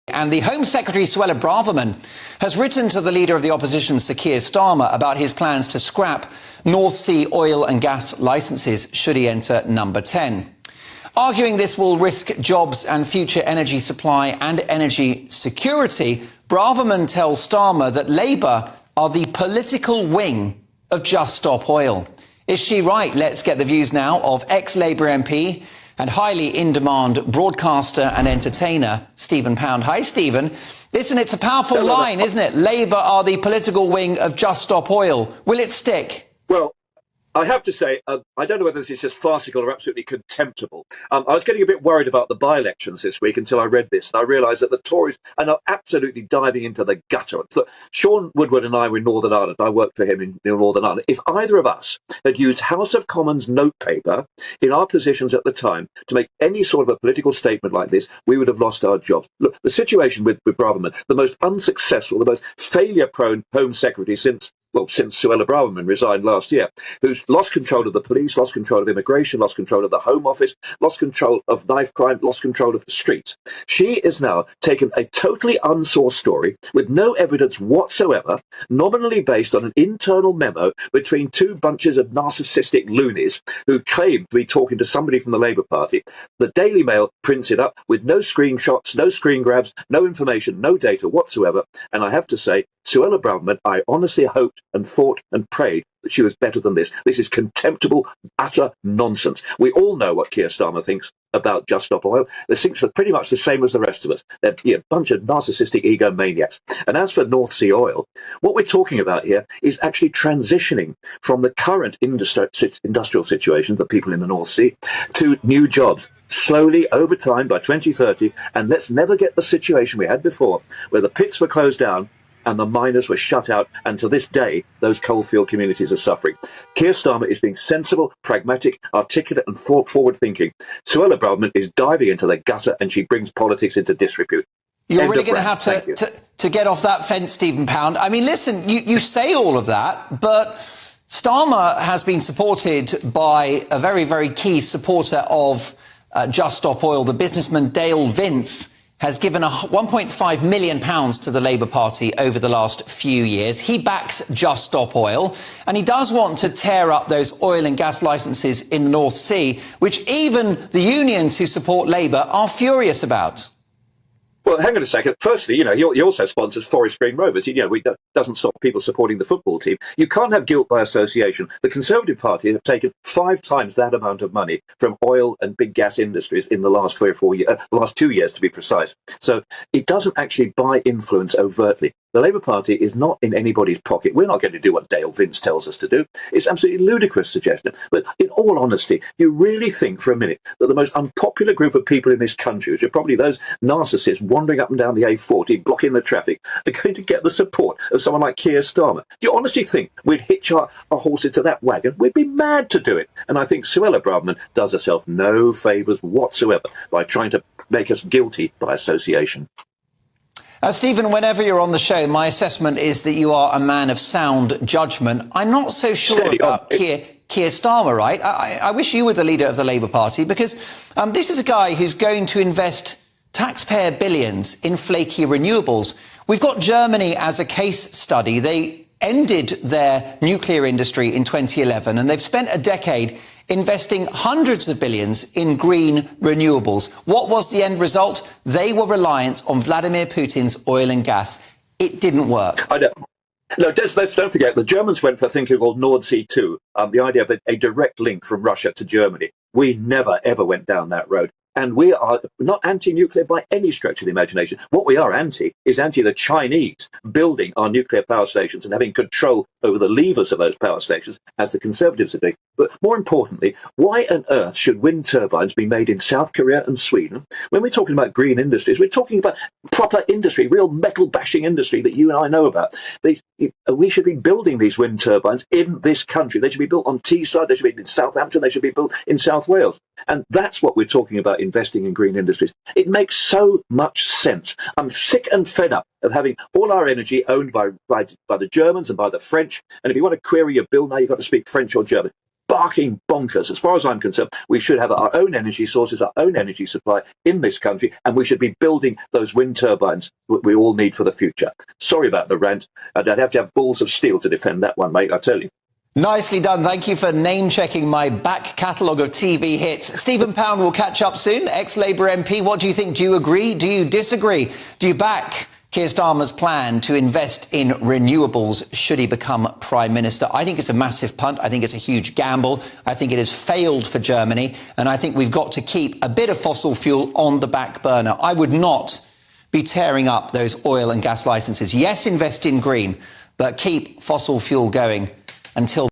And the Home Secretary, Suella Braverman, has written to the leader of the opposition, Sir Keir Starmer, about his plans to scrap North Sea oil and gas licences should he enter number 10. Arguing this will risk jobs and future energy supply and energy security, Braverman tells Starmer that Labour are the political wing of Just Stop Oil. Is she right? Let's get the views now of ex-Labour MP and highly in-demand broadcaster and entertainer, Stephen Pound. Hi, Stephen. Listen, it's a powerful line, isn't it? Labour are the political wing of Just Stop Oil. Will it stick? Well, I have to say, I don't know whether this is just farcical or absolutely contemptible. I was getting a bit worried about the by-elections this week until I read this, and I realised that the Tories are now absolutely diving into the gutter. Look, Sean Woodward and I were in Northern Ireland. I worked for him in Northern Ireland. If either of us had used House of Commons notepaper in our positions at the time to make any sort of a political statement like this, we would have lost our jobs. Look, the situation with Braverman, the most unsuccessful, the most failure-prone Home Secretary since Suella Braverman resigned last year, who's lost control of the police, lost control of immigration, lost control of the Home Office, lost control of knife crime, lost control of the streets. She is now taken a totally unsourced story with no evidence whatsoever, nominally based on an internal memo between two bunches of narcissistic loonies who claim to be talking to somebody from the Labour Party. The Daily Mail prints it up with no screenshots, no screen grabs, no information, no data whatsoever. And I have to say, Suella Braverman, I honestly hoped and thought and prayed that she was better than this. This is contemptible, utter nonsense. We all know what Keir Starmer thinks about Just Stop Oil. They think they're pretty much the same as the rest of us. They're a bunch of narcissistic ego-maniacs. And as for North Sea oil, what we're talking about here is actually transitioning from the current industrial situations of people in the North Sea to new jobs. Slowly, over time, by 2030, and let's never get the situation we had before, where the pits were closed down and the miners were shut out, and to this day, those coalfield communities are suffering. Keir Starmer is being sensible, pragmatic, articulate and forward-thinking. Suella Braverman is diving into the gutter, and she brings politics into disrepute. You're really going to have to get off that fence, Stephen Pound. I mean, listen, you say all of that, but Starmer has been supported by a very, very key supporter of Just Stop Oil, the businessman Dale Vince, has given £1.5 million to the Labour Party over the last few years. He backs Just Stop Oil, and he does want to tear up those oil and gas licences in the North Sea, which even the unions who support Labour are furious about. Well, hang on a second. Firstly, he also sponsors Forest Green Rovers. He doesn't stop people supporting the football team. You can't have guilt by association. The Conservative Party have taken 5 times that amount of money from oil and big gas industries in the last 3 or 4 years, the last 2 years to be precise. So it doesn't actually buy influence overtly. The Labour Party is not in anybody's pocket. We're not going to do what Dale Vince tells us to do. It's absolutely ludicrous suggestion. But in all honesty, you really think for a minute that the most unpopular group of people in this country, which are probably those narcissists wandering up and down the A40, blocking the traffic, are going to get the support of someone like Keir Starmer? Do you honestly think we'd hitch our horses to that wagon? We'd be mad to do it. And I think Suella Braverman does herself no favours whatsoever by trying to make us guilty by association. Stephen, whenever you're on the show, my assessment is that you are a man of sound judgment. I'm not so sure about Keir Starmer, right? I wish you were the leader of the Labour Party, because this is a guy who's going to invest taxpayer billions in flaky renewables. We've got Germany as a case study. They ended their nuclear industry in 2011, and they've spent a decade investing hundreds of billions in green renewables. What was the end result? They were reliant on Vladimir Putin's oil and gas. It didn't work. I know. No, let's don't forget, the Germans went for a thing called Nord Sea 2, the idea of a direct link from Russia to Germany. We never, ever went down that road. And we are not anti-nuclear by any stretch of the imagination. What we are anti is the Chinese building our nuclear power stations and having control over the levers of those power stations, as the Conservatives are doing. But more importantly, why on earth should wind turbines be made in South Korea and Sweden? When we're talking about green industries, we're talking about proper industry, real metal-bashing industry that you and I know about. We should be building these wind turbines in this country. They should be built on Teesside, they should be in Southampton, they should be built in South Wales. And that's what we're talking about, investing in green industries. It makes so much sense. I'm sick and fed up of having all our energy owned by the Germans and by the French. And if you want to query your bill now, you've got to speak French or German. barking bonkers. As far as I'm concerned, we should have our own energy sources, our own energy supply in this country, and we should be building those wind turbines that we all need for the future. Sorry about the rant. I'd have to have balls of steel to defend that one, mate, I tell you. Nicely done. Thank you for name-checking my back catalogue of TV hits. Stephen Pound will catch up soon. Ex-Labour MP, what do you think? Do you agree? Do you disagree? Do you back Keir Starmer's plan to invest in renewables should he become Prime Minister? I think it's a massive punt. I think it's a huge gamble. I think it has failed for Germany. And I think we've got to keep a bit of fossil fuel on the back burner. I would not be tearing up those oil and gas licenses. Yes, invest in green, but keep fossil fuel going until